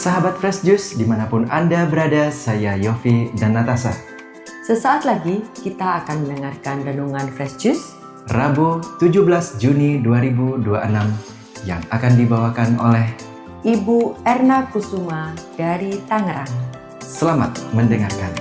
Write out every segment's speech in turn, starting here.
Sahabat Fresh Juice, dimanapun Anda berada, saya Yofi dan Natasha. Sesaat lagi kita akan mendengarkan Renungan Fresh Juice Rabu 17 Juni 2026 yang akan dibawakan oleh Ibu Erna Kusuma dari Tangerang. Selamat mendengarkan.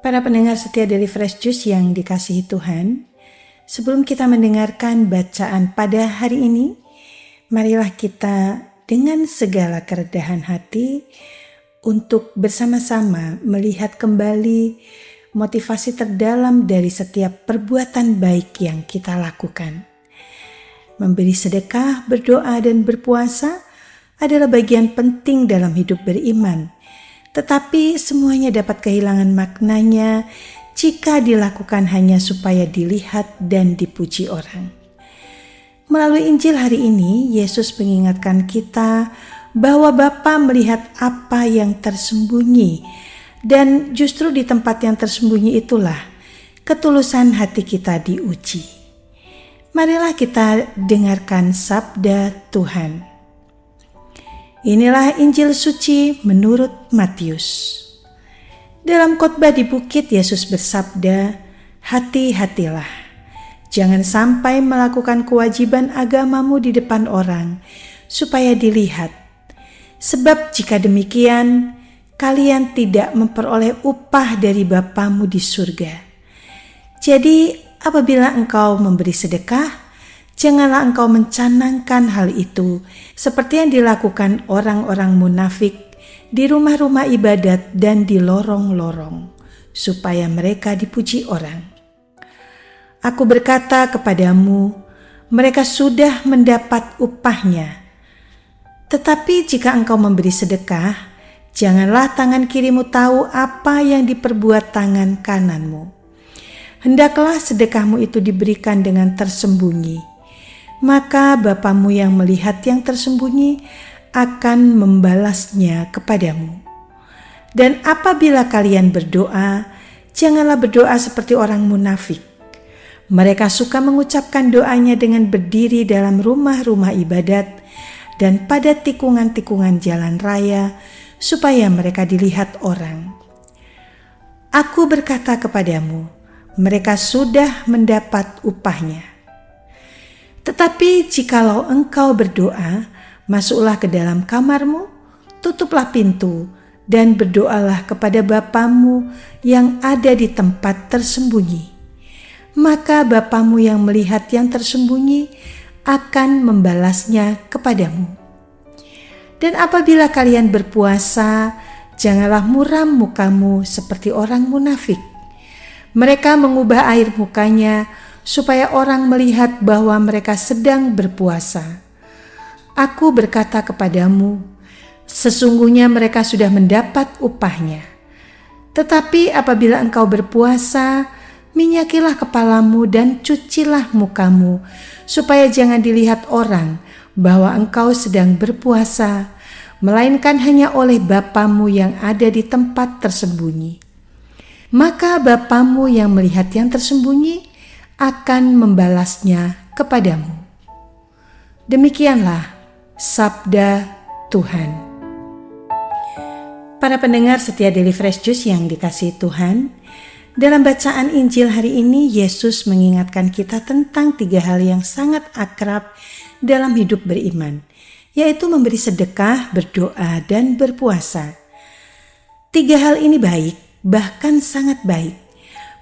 Para pendengar setia dari Fresh Juice yang dikasihi Tuhan, sebelum kita mendengarkan bacaan pada hari ini, marilah kita dengan segala kerendahan hati untuk bersama-sama melihat kembali motivasi terdalam dari setiap perbuatan baik yang kita lakukan. Memberi sedekah, berdoa, dan berpuasa adalah bagian penting dalam hidup beriman. Tetapi semuanya dapat kehilangan maknanya jika dilakukan hanya supaya dilihat dan dipuji orang. Melalui Injil hari ini, Yesus mengingatkan kita bahwa Bapa melihat apa yang tersembunyi, dan justru di tempat yang tersembunyi itulah ketulusan hati kita diuji. Marilah kita dengarkan sabda Tuhan. Inilah Injil suci menurut Matius. Dalam khotbah di bukit, Yesus bersabda, "Hati-hatilah, jangan sampai melakukan kewajiban agamamu di depan orang, supaya dilihat. Sebab jika demikian, kalian tidak memperoleh upah dari Bapamu di surga. Jadi, apabila engkau memberi sedekah, janganlah engkau mencanangkan hal itu seperti yang dilakukan orang-orang munafik di rumah-rumah ibadat dan di lorong-lorong, supaya mereka dipuji orang. Aku berkata kepadamu, mereka sudah mendapat upahnya. Tetapi jika engkau memberi sedekah, janganlah tangan kirimu tahu apa yang diperbuat tangan kananmu. Hendaklah sedekahmu itu diberikan dengan tersembunyi. Maka Bapamu yang melihat yang tersembunyi akan membalasnya kepadamu. Dan apabila kalian berdoa, janganlah berdoa seperti orang munafik. Mereka suka mengucapkan doanya dengan berdiri dalam rumah-rumah ibadat dan pada tikungan-tikungan jalan raya, supaya mereka dilihat orang. Aku berkata kepadamu, mereka sudah mendapat upahnya. Tetapi jikalau engkau berdoa, masuklah ke dalam kamarmu, tutuplah pintu, dan berdoalah kepada Bapamu yang ada di tempat tersembunyi. Maka Bapamu yang melihat yang tersembunyi akan membalasnya kepadamu. Dan apabila kalian berpuasa, janganlah muram mukamu seperti orang munafik. Mereka mengubah air mukanya supaya orang melihat bahwa mereka sedang berpuasa. Aku berkata kepadamu, sesungguhnya mereka sudah mendapat upahnya. Tetapi apabila engkau berpuasa, minyakilah kepalamu dan cucilah mukamu, supaya jangan dilihat orang bahwa engkau sedang berpuasa, melainkan hanya oleh Bapamu yang ada di tempat tersembunyi. Maka Bapamu yang melihat yang tersembunyi akan membalasnya kepadamu. Demikianlah sabda Tuhan. Para pendengar setia Daily Fresh Juice yang dikasihi Tuhan, dalam bacaan Injil hari ini Yesus mengingatkan kita tentang 3 hal yang sangat akrab dalam hidup beriman, yaitu memberi sedekah, berdoa, dan berpuasa. 3 hal ini baik, bahkan sangat baik.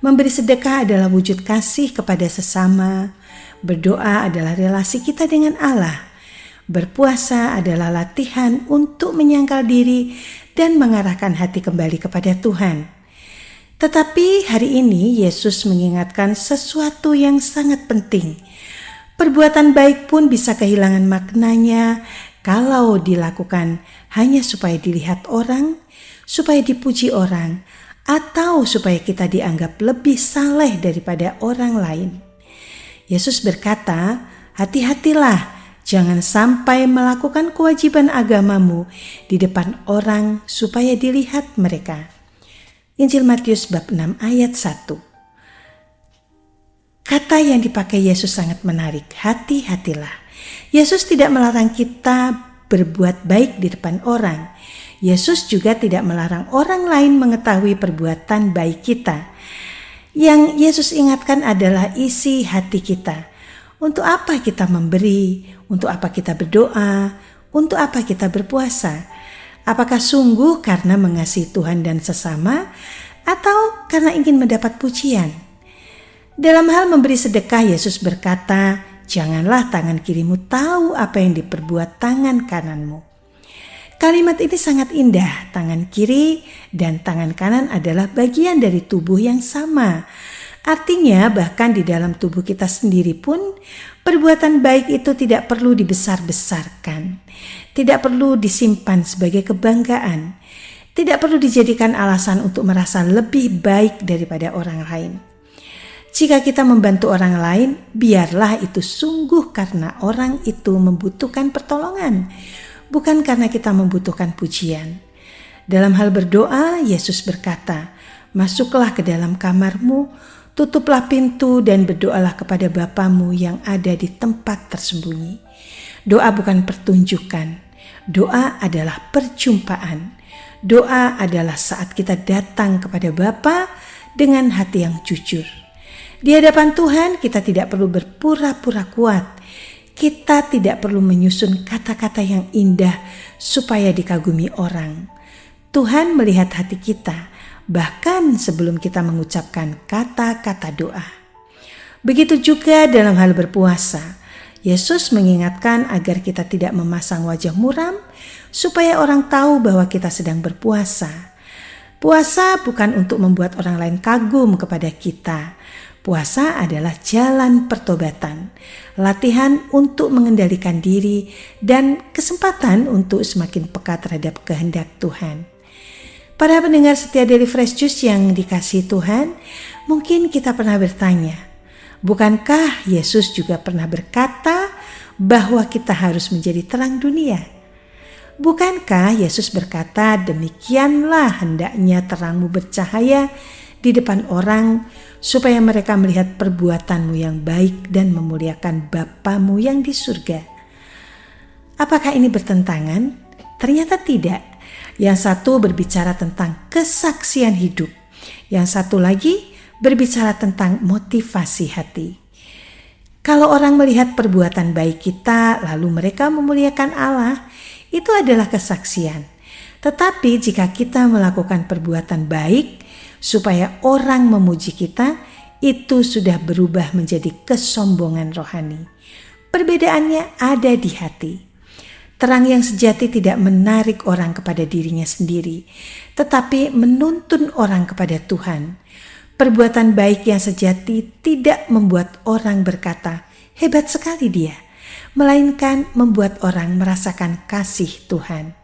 Memberi sedekah adalah wujud kasih kepada sesama. Berdoa adalah relasi kita dengan Allah. Berpuasa adalah latihan untuk menyangkal diri dan mengarahkan hati kembali kepada Tuhan. Tetapi hari ini Yesus mengingatkan sesuatu yang sangat penting. Perbuatan baik pun bisa kehilangan maknanya kalau dilakukan hanya supaya dilihat orang, supaya dipuji orang, atau supaya kita dianggap lebih saleh daripada orang lain. Yesus berkata, hati-hatilah, jangan sampai melakukan kewajiban agamamu di depan orang supaya dilihat mereka. Injil Matius bab 6 ayat 1. Kata yang dipakai Yesus sangat menarik, hati-hatilah. Yesus tidak melarang kita berbuat baik di depan orang. Yesus juga tidak melarang orang lain mengetahui perbuatan baik kita. Yang Yesus ingatkan adalah isi hati kita. Untuk apa kita memberi? Untuk apa kita berdoa? Untuk apa kita berpuasa? Apakah sungguh karena mengasihi Tuhan dan sesama, atau karena ingin mendapat pujian? Dalam hal memberi sedekah, Yesus berkata, "Janganlah tangan kirimu tahu apa yang diperbuat tangan kananmu." Kalimat ini sangat indah. Tangan kiri dan tangan kanan adalah bagian dari tubuh yang sama. Artinya bahkan di dalam tubuh kita sendiri pun perbuatan baik itu tidak perlu dibesar-besarkan. Tidak perlu disimpan sebagai kebanggaan. Tidak perlu dijadikan alasan untuk merasa lebih baik daripada orang lain. Jika kita membantu orang lain, biarlah itu sungguh karena orang itu membutuhkan pertolongan, bukan karena kita membutuhkan pujian. Dalam hal berdoa, Yesus berkata, "Masuklah ke dalam kamarmu, tutuplah pintu dan berdoalah kepada Bapamu yang ada di tempat tersembunyi." Doa bukan pertunjukan. Doa adalah perjumpaan. Doa adalah saat kita datang kepada Bapa dengan hati yang jujur. Di hadapan Tuhan kita tidak perlu berpura-pura kuat. Kita tidak perlu menyusun kata-kata yang indah supaya dikagumi orang. Tuhan melihat hati kita, bahkan sebelum kita mengucapkan kata-kata doa. Begitu juga dalam hal berpuasa. Yesus mengingatkan agar kita tidak memasang wajah muram supaya orang tahu bahwa kita sedang berpuasa. Puasa bukan untuk membuat orang lain kagum kepada kita. Puasa adalah jalan pertobatan, latihan untuk mengendalikan diri, dan kesempatan untuk semakin peka terhadap kehendak Tuhan. Para pendengar setia Daily Fresh Juice yang dikasihi Tuhan, mungkin kita pernah bertanya, bukankah Yesus juga pernah berkata bahwa kita harus menjadi terang dunia? Bukankah Yesus berkata, "Demikianlah hendaknya terangmu bercahaya di depan orang, supaya mereka melihat perbuatanmu yang baik dan memuliakan Bapamu yang di surga"? Apakah ini bertentangan? Ternyata tidak. Yang satu berbicara tentang kesaksian hidup. Yang satu lagi berbicara tentang motivasi hati. Kalau orang melihat perbuatan baik kita, lalu mereka memuliakan Allah, itu adalah kesaksian. Tetapi jika kita melakukan perbuatan baik supaya orang memuji kita, itu sudah berubah menjadi kesombongan rohani. Perbedaannya ada di hati. Terang yang sejati tidak menarik orang kepada dirinya sendiri, tetapi menuntun orang kepada Tuhan. Perbuatan baik yang sejati tidak membuat orang berkata, "Hebat sekali dia," melainkan membuat orang merasakan kasih Tuhan.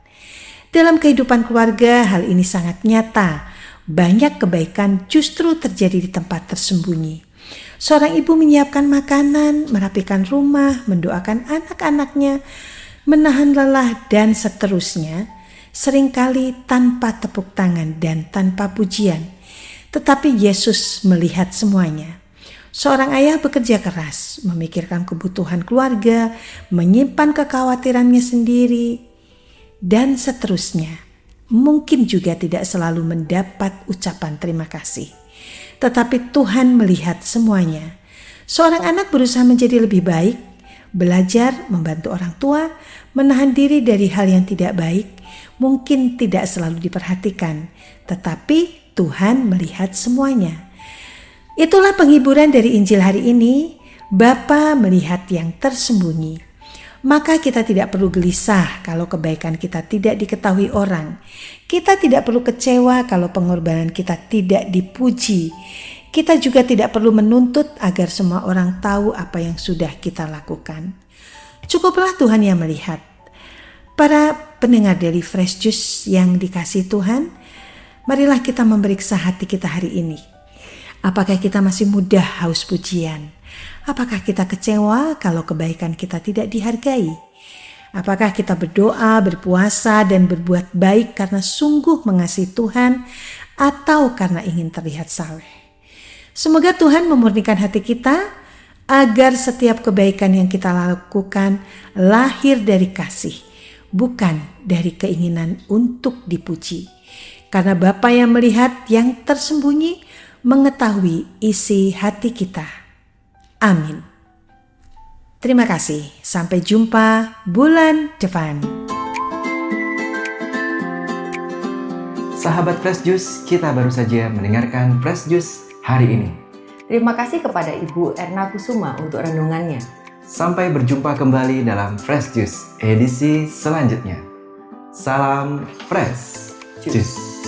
Dalam kehidupan keluarga, hal ini sangat nyata. Banyak kebaikan justru terjadi di tempat tersembunyi. Seorang ibu menyiapkan makanan, merapikan rumah, mendoakan anak-anaknya, menahan lelah, dan seterusnya, seringkali tanpa tepuk tangan dan tanpa pujian. Tetapi Yesus melihat semuanya. Seorang ayah bekerja keras, memikirkan kebutuhan keluarga, menyimpan kekhawatirannya sendiri, dan seterusnya. Mungkin juga tidak selalu mendapat ucapan terima kasih. Tetapi Tuhan melihat semuanya. Seorang anak berusaha menjadi lebih baik, belajar membantu orang tua, menahan diri dari hal yang tidak baik, mungkin tidak selalu diperhatikan, tetapi Tuhan melihat semuanya. Itulah penghiburan dari Injil hari ini. Bapa melihat yang tersembunyi. Maka kita tidak perlu gelisah kalau kebaikan kita tidak diketahui orang. Kita tidak perlu kecewa kalau pengorbanan kita tidak dipuji. Kita juga tidak perlu menuntut agar semua orang tahu apa yang sudah kita lakukan. Cukuplah Tuhan yang melihat. Para pendengar dari Fresh Juice yang dikasihi Tuhan, marilah kita memeriksa hati kita hari ini. Apakah kita masih mudah haus pujian? Apakah kita kecewa kalau kebaikan kita tidak dihargai? Apakah kita berdoa, berpuasa, dan berbuat baik karena sungguh mengasihi Tuhan atau karena ingin terlihat saleh? Semoga Tuhan memurnikan hati kita agar setiap kebaikan yang kita lakukan lahir dari kasih, bukan dari keinginan untuk dipuji. Karena Bapa yang melihat yang tersembunyi mengetahui isi hati kita. Amin. Terima kasih. Sampai jumpa bulan depan. Sahabat Fresh Juice, kita baru saja mendengarkan Fresh Juice hari ini. Terima kasih kepada Ibu Erna Kusuma untuk renungannya. Sampai berjumpa kembali dalam Fresh Juice edisi selanjutnya. Salam Fresh Juice.